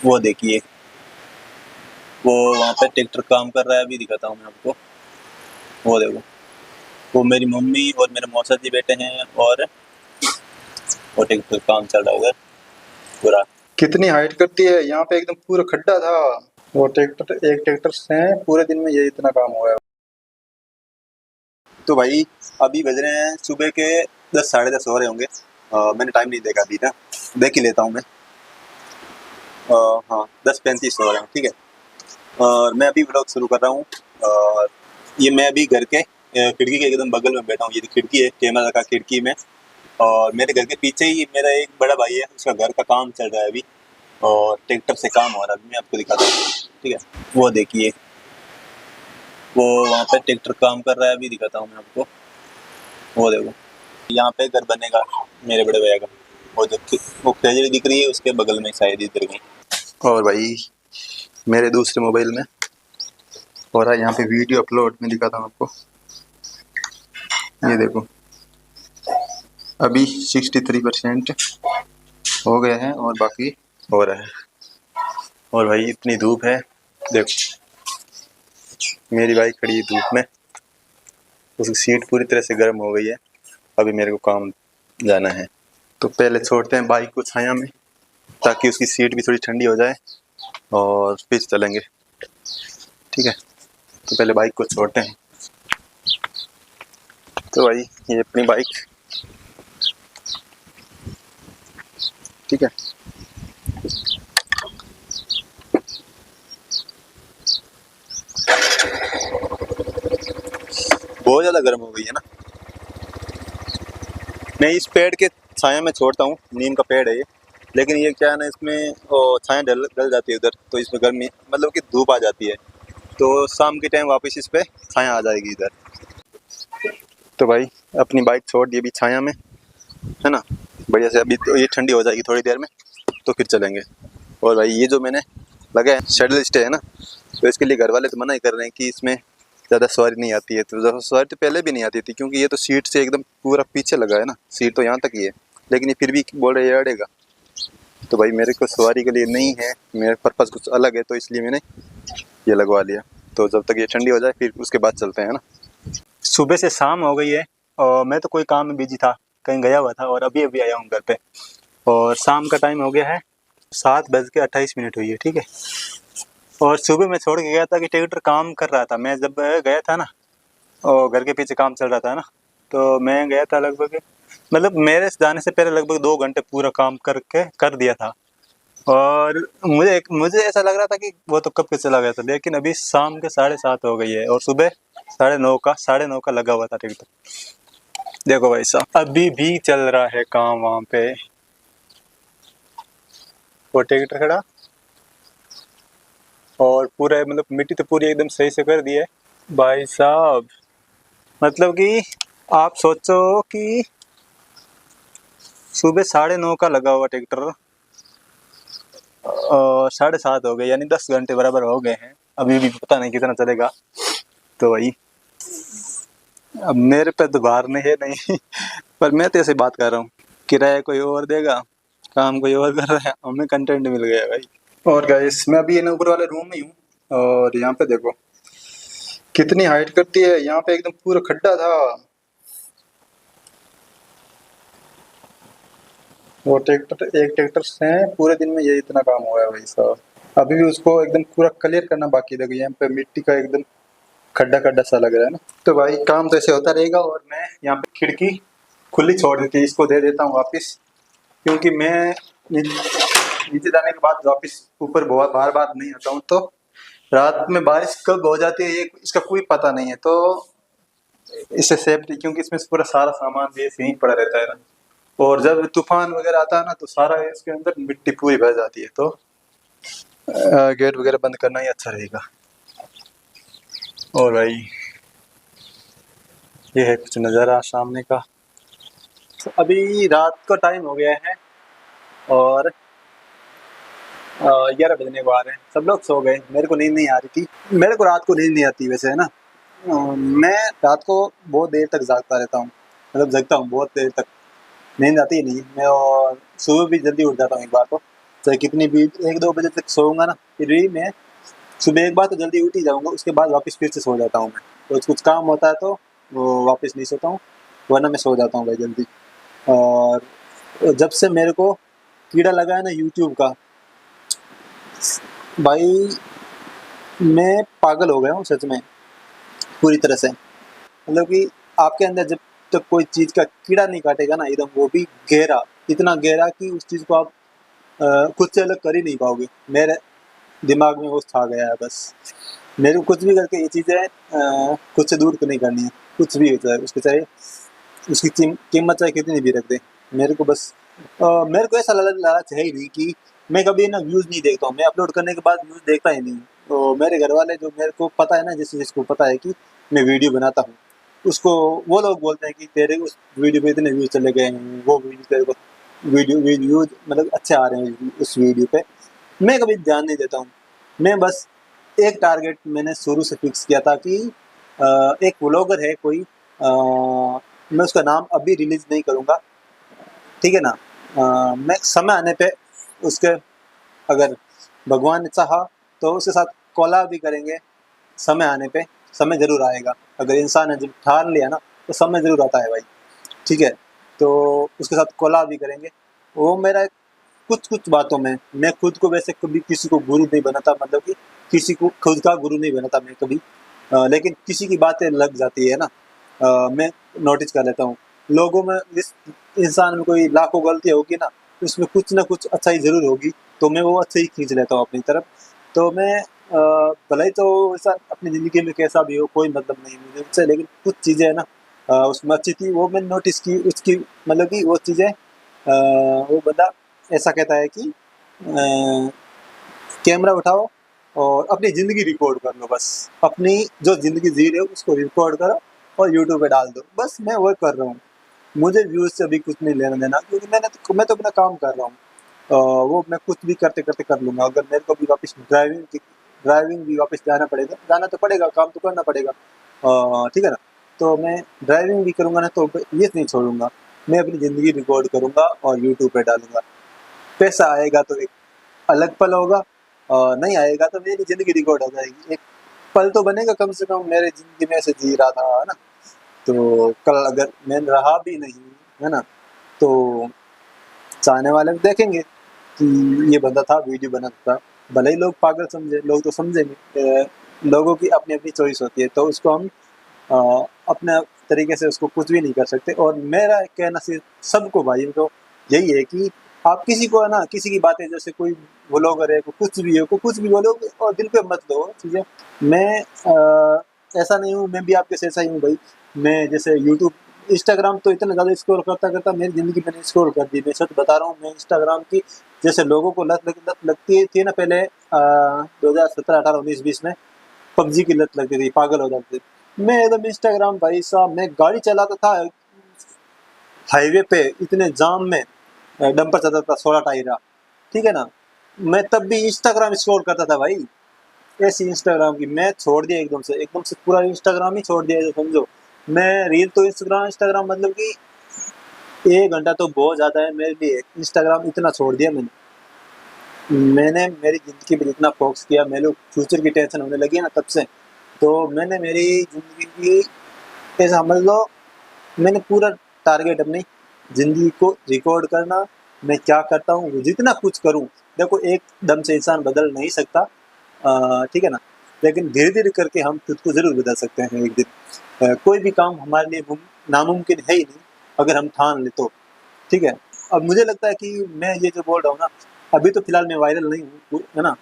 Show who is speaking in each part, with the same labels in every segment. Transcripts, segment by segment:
Speaker 1: वो देखिए, वो वहाँ पे ट्रैक्टर काम कर रहा है, अभी दिखाता हूँ मैं आपको। वो देखो, वो मेरी मम्मी और मेरे मौसा जी बैठे हैं और वो ट्रैक्टर काम चल रहा है उधर पूरा।
Speaker 2: कितनी हाइट करती है, यहाँ पे एकदम पूरा खड्डा था। वो ट्रैक्टर, एक ट्रैक्टर से पूरे दिन में ये इतना काम हुआ है।
Speaker 1: तो भाई अभी बज रहे हैं सुबह के 10 साढ़े 10 हो रहे होंगे। मैंने टाइम नहीं देखा अभी ना, देख ही लेता हूँ मैं। हाँ 10:35 हो रहे हैं, ठीक है। और मैं अभी व्लॉग शुरू कर रहा हूँ। और ये मैं अभी घर के खिड़की के एकदम बगल में बैठा हूँ। ये जो खिड़की है, कैमरा लगा खिड़की में। और मेरे घर के पीछे ही मेरा एक बड़ा भाई है, उसका घर का काम चल रहा है अभी। और ट्रैक्टर से काम हो रहा है, अभी मैं आपको दिखाता हूँ, ठीक है। वो देखिए, वो वहाँ पे ट्रैक्टर काम कर रहा है, अभी दिखाता हूँ मैं आपको। वो देखो, यहाँ पे घर बनेगा मेरे बड़े भैया का। वो जो वो खेजड़ी दिख रही है उसके बगल में शायद इधर कहीं। और भाई मेरे दूसरे मोबाइल में हो रहा है यहाँ पे वीडियो अपलोड, में दिखाता हूँ आपको। ये देखो, अभी 63% हो गया है और बाकी हो रहा है। और भाई इतनी धूप है, देखो मेरी बाइक खड़ी है धूप में, उसकी सीट पूरी तरह से गर्म हो गई है। अभी मेरे को काम जाना है, तो पहले छोड़ते हैं बाइक को छाया में ताकि उसकी सीट भी थोड़ी ठंडी हो जाए और फिर चलेंगे, ठीक है। तो पहले बाइक को छोड़ते हैं। तो भाई ये अपनी बाइक, ठीक है। बहुत ज़्यादा गर्म हो गई है ना। मैं इस पेड़ के छाया में छोड़ता हूँ, नीम का पेड़ है ये। लेकिन ये क्या है ना, इसमें छाया डल डल जाती है उधर, तो इसमें गर्मी मतलब कि धूप आ जाती है। तो शाम के टाइम वापस इस पे छाया आ जाएगी इधर। तो भाई अपनी बाइक छोड़ दी अभी छाया में, है ना, बढ़िया से। अभी तो ये ठंडी हो जाएगी थोड़ी देर में, तो फिर चलेंगे। और भाई ये जो मैंने लगा है शेडल स्टे है ना, तो इसके लिए घर वाले तो मना ही कर रहे हैं कि इसमें ज़्यादा सवारी नहीं आती है। तो सवारी तो पहले भी नहीं आती थी, क्योंकि ये तो सीट से एकदम पूरा पीछे लगा है ना, सीट तो यहाँ तक ही है। लेकिन ये फिर भी बोल रहे ये अड़ेगा। तो भाई मेरे को सवारी के लिए नहीं है, मेरा पर्पज़ कुछ अलग है, तो इसलिए मैंने ये लगवा लिया। तो जब तक ये ठंडी हो जाए फिर उसके बाद चलते हैं ना। सुबह से शाम हो गई है और मैं तो कोई काम में बिजी था, कहीं गया हुआ था, और अभी अभी आया हूँ घर पे। और शाम का टाइम हो गया है, 7:28 हुई है, ठीक है। और सुबह मैं छोड़ के गया था कि ट्रैक्टर काम कर रहा था। मैं जब गया था ना, और घर के पीछे काम चल रहा था ना, तो मैं गया था लगभग, मतलब मेरे जाने से पहले लगभग 2 घंटे पूरा काम करके कर दिया था। और मुझे ऐसा लग रहा था कि वो तो कब के चला गया था, लेकिन अभी शाम के 7:30 हो गई है और सुबह 9:30 का लगा हुआ था ट्रैक्टर। देखो भाई साहब, अभी भी चल रहा है काम वहाँ पे, वो ट्रैक्टर खड़ा। और पूरा मतलब मिट्टी तो पूरी एकदम सही से कर दी है भाई साहब। मतलब कि आप सोचो कि सुबह 9:30 का लगा हुआ ट्रैक्टर और 7:30 हो गए, यानी 10 घंटे बराबर हो गए हैं। अभी भी पता नहीं कितना चलेगा। तो भाई अब मेरे पे तो भार नहीं है, नहीं पर मैं तो ऐसे बात कर रहा हूँ, किराया कोई और देगा, काम कोई और कर रहा है, हमें कंटेंट मिल गया भाई। और गाइस मैं अभी ऊपर वाले रूम में हूँ, और यहाँ पे देखो कितनी हाइट करती है, यहाँ पे एकदम पूरा खड्डा था। वो ट्रैक्टर, एक ट्रैक्टर से पूरे दिन में ये इतना काम हुआ है भाई साहब। अभी भी उसको एकदम पूरा क्लियर करना बाकी है। देखो यहाँ पे मिट्टी का एकदम खड्डा खड्डा सा लग रहा है ना। तो भाई काम तो ऐसे होता रहेगा। और मैं यहाँ पे खिड़की खुली छोड़ दी थी, इसको दे देता हूँ वापस, क्योंकि मैं नीचे जाने के बाद वापस ऊपर बहुत बार बार नहीं आता हूँ, तो रात में बारिश कब हो जाती है ये इसका कोई पता नहीं है। तो इससे सेफ्टी, क्योंकि इसमें पूरा सारा सामान भी यहीं पड़ा रहता है ना, और जब तूफान वगैरह आता है ना, तो सारा इसके अंदर मिट्टी पूरी भर जाती है। तो गेट वगैरह बंद करना ही अच्छा रहेगा। और भाई ये है कुछ नज़ारा सामने का। तो अभी रात का टाइम हो गया है और 11 बजने को आ रहे हैं। सब लोग सो गए, मेरे को नींद नहीं आ रही थी। मेरे को रात को नींद नहीं आती वैसे, है ना। मैं रात को बहुत देर तक जागता रहता हूँ, मतलब जगता हूँ बहुत देर तक, नींद आती ही नहीं मैं। और सुबह भी जल्दी उठ जाता हूँ एक बार तो। चाहे कितनी भी 1-2 बजे तक सोऊंगा ना, फिर भी मैं सुबह एक बार तो जल्दी उठ ही जाऊंगा, उसके बाद वापस फिर से सो जाता हूँ मैं। तो कुछ काम होता है तो वो वापस नहीं सोता हूँ, वरना मैं सो जाता हूँ भाई जल्दी। और जब से मेरे को कीड़ा लगा है ना यूट्यूब का, भाई मैं पागल हो गया हूँ सच में, पूरी तरह से। मतलब कि आपके अंदर जब तक कोई चीज़ का कीड़ा नहीं काटेगा ना एकदम, वो भी गहरा, इतना गहरा कि उस चीज़ को आप खुद से अलग कर ही नहीं पाओगे। मेरे दिमाग में वो छा गया है बस। मेरे को कुछ भी करके ये चीज़ें खुद से दूर तो नहीं करनी है, कुछ भी होता है उसके, चाहे उसकी कीमत चाहे कितनी भी रख दे। मेरे को बस मेरे को ऐसा लालच है ही नहीं कि मैं कभी ना व्यूज़ नहीं देखता हूँ, मैं अपलोड करने के बाद व्यूज़ देखता ही नहीं। तो मेरे घर वाले जो, मेरे को पता है ना, जिसको पता है कि मैं वीडियो बनाता हूँ, उसको वो लोग बोलते हैं कि तेरे उस वीडियो पे इतने व्यूज़ चले गए हैं, वो वीडियो तेरे को व्यूज़ मतलब अच्छे आ रहे हैं उस वीडियो पे। मैं कभी ध्यान नहीं देता हूँ। मैं बस एक टारगेट मैंने शुरू से फिक्स किया था कि एक व्लॉगर है कोई, मैं उसका नाम अभी रिलीज़ नहीं करूँगा, ठीक है ना। मैं समय आने पे उसके, अगर भगवान ने चाहा तो उसके साथ कोलैब भी करेंगे। समय आने पे, समय ज़रूर आएगा। अगर इंसान ने जब ठान लिया ना, तो समय ज़रूर आता है भाई, ठीक है। तो उसके साथ कोलैब भी करेंगे। वो मेरा कुछ-कुछ बातों में, मैं खुद को वैसे कभी किसी को गुरु नहीं बनाता, मतलब कि किसी को खुद का गुरु नहीं बनाता मैं कभी। लेकिन किसी की बातें लग जाती है ना, मैं नोटिस कर लेता हूँ। लोगों में, इस इंसान में कोई लाखों गलतियाँ होगी ना, उसमें कुछ ना कुछ अच्छाई ज़रूर होगी, तो मैं वो अच्छाई खींच लेता हूँ अपनी तरफ। तो मैं भले ही तो इंसान अपनी ज़िंदगी में कैसा भी हो, कोई मतलब नहीं मुझे उससे, लेकिन कुछ चीज़ें है ना उसमें अच्छी थी, वो मैंने नोटिस की उसकी, मतलब कि वो चीज़ें वो बंदा ऐसा कहता है कि कैमरा उठाओ और अपनी ज़िंदगी रिकॉर्ड कर लो बस। अपनी जो ज़िंदगी जी रहे हो उसको रिकॉर्ड करो और यूट्यूब पे डाल दो। बस मैं वो कर रहा हूँ। मुझे व्यूज़ से अभी कुछ नहीं लेना देना, क्योंकि मैं तो अपना काम कर रहा हूँ। वो मैं कुछ भी करते-करते कर लूँगा। अगर मेरे को भी वापस ड्राइविंग भी वापस जाना तो पड़ेगा, काम तो करना पड़ेगा। ठीक है ना? तो मैं ड्राइविंग भी करूँगा ना, तो ये नहीं छोड़ूँगा। मैं अपनी ज़िंदगी रिकॉर्ड करूँगा और यूट्यूब पे डालूँगा। पैसा आएगा तो एक अलग पल होगा, और नहीं आएगा तो मेरी ज़िंदगी रिकॉर्ड हो जाएगी। एक पल तो बनेगा कम से कम, मेरी ज़िंदगी में ऐसे जी रहा था, है ना? तो कल अगर मैं रहा भी नहीं, है ना? तो चाहने वाले भी देखेंगे कि ये बंदा था, वीडियो बनाता था। भले ही लोग पागल समझे, लोग तो समझेंगे। लोगों की अपनी-अपनी चॉइस होती है, तो उसको हम अपने तरीके से उसको कुछ भी नहीं कर सकते। और मेरा कहना सिर्फ सबको भाइयों को यही है कि आप किसी को, है ना, किसी की बातें, जैसे कोई व्लॉगर है, कोई कुछ भी है, कोई कुछ भी बोलो और दिल पे मत लो चीज़ें। मैं ऐसा नहीं हूँ, मैं भी आपके जैसा ही हूँ भाई। मैं जैसे यूट्यूब, इंस्टाग्राम तो इतना ज़्यादा स्क्रॉल करता मेरी ज़िंदगी मैंने स्क्रॉल कर दी। मैं सच बता रहा हूँ, मैं इंस्टाग्राम की, जैसे लोगों को लत लगती थी ना पहले 2017, 18, 19, 20 में पबजी की लत लगती थी, पागल हो जाते थे। मैं एकदम इंस्टाग्राम, भाई साहब, मैं गाड़ी चलाता था हाईवे पे, इतने जाम में डंपर चलता था 16 टायरा, ठीक है ना। मैं तब भी इंस्टाग्राम स्क्रॉल करता था भाई। ऐसी इंस्टाग्राम की मैं छोड़ दिया एकदम से पूरा इंस्टाग्राम ही छोड़ दिया, ये समझो। मैं रील तो इंस्टाग्राम इंस्टाग्राम मतलब कि 1 घंटा तो बहुत ज़्यादा है मेरे लिए। इंस्टाग्राम इतना छोड़ दिया मैंने मेरी ज़िंदगी पे जितना फ़ोकस किया, मेरे को फ्यूचर की टेंशन होने लगी है ना तब से, तो मैंने मेरी ज़िंदगी की, ऐसा समझ लो, मैंने पूरा टारगेट अपनी ज़िंदगी को रिकॉर्ड करना, मैं क्या करता हूँ, जितना कुछ करूँ। देखो, एकदम से इंसान बदल नहीं सकता, ठीक है ना? लेकिन धीरे-धीरे करके हम खुद को ज़रूर बदल सकते हैं एक दिन। कोई भी काम हमारे लिए नामुमकिन है ही नहीं, अगर हम ठान लें तो, ठीक है? अब मुझे लगता है कि मैं ये जो बोल रहा हूँ ना, अभी तो फ़िलहाल मैं वायरल नहीं हूँ, है ना?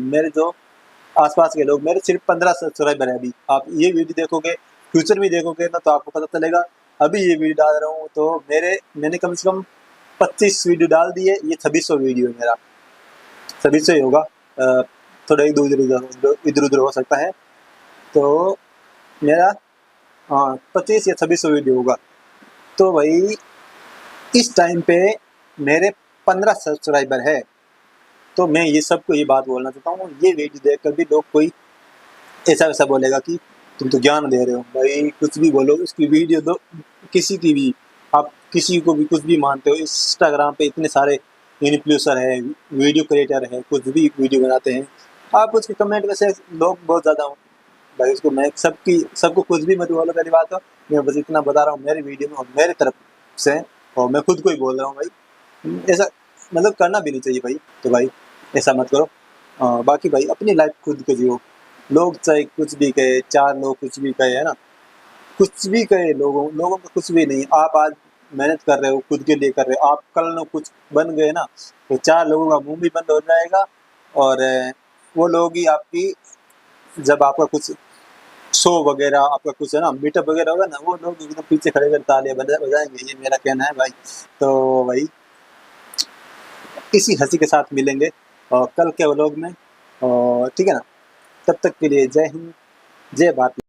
Speaker 1: मेरे जो आस-पास के लोग, मेरे सिर्फ 15 सब्सक्राइबर हैं अभी। आप ये वीडियो देखोगे, फ्यूचर में देखोगे ना, तो आपको पता चलेगा। अभी ये वीडियो डाल रहा हूँ तो मैंने कम से कम 25 वीडियो डाल दिए, ये 26वाँ वीडियो है मेरा, 26वाँ ही होगा। थोड़ा इधर-उधर हो सकता है। तो मेरा, हाँ, 25 या 26वाँ वीडियो होगा। तो भाई इस टाइम पे मेरे 15 सब्सक्राइबर है। तो मैं ये सबको ये बात बोलना चाहता हूँ, ये वीडियो देखकर भी लोग कोई ऐसा-वैसा बोलेगा कि तुम तो ज्ञान दे रहे हो। भाई कुछ भी बोलो, उसकी वीडियो दो, किसी की भी, आप किसी को भी कुछ भी मानते हो। इंस्टाग्राम पे इतने सारे इन्फ्लुएंसर है, वीडियो क्रिएटर है, कुछ भी वीडियो बनाते हैं, आप उसके कमेंट में से लोग बहुत ज़्यादा हो भाई, उसको मैं सबको कुछ भी मत बोलो, पहली बात तो मैं बस इतना बता रहा हूँ मेरी वीडियो में और मेरी तरफ से, और मैं खुद को ही बोल रहा हूँ भाई, ऐसा मतलब करना भी नहीं चाहिए भाई। तो भाई ऐसा मत करो। बाकी भाई अपनी लाइफ खुद को जियो, लोग चाहे कुछ भी कहे, चार लोग कुछ भी कहे, है ना, कुछ भी कहे, लोगों का कुछ भी नहीं। आप आज मेहनत कर रहे हो, खुद के लिए कर रहे हो, आप कल को कुछ बन गए ना, तो चार लोगों का मुंह भी बंद हो जाएगा, और वो लोग ही आपकी, जब आपका कुछ शो वगैरह, आपका कुछ है ना मीटअप वगैरह होगा ना, वो लोग एकदम पीछे खड़े कर तालियां बजाएंगे, ये मेरा कहना है भाई। तो भाई इसी हंसी के साथ मिलेंगे और कल के व्लॉग में, और ठीक है ना, तब तक के लिए जय हिंद, जय भारत।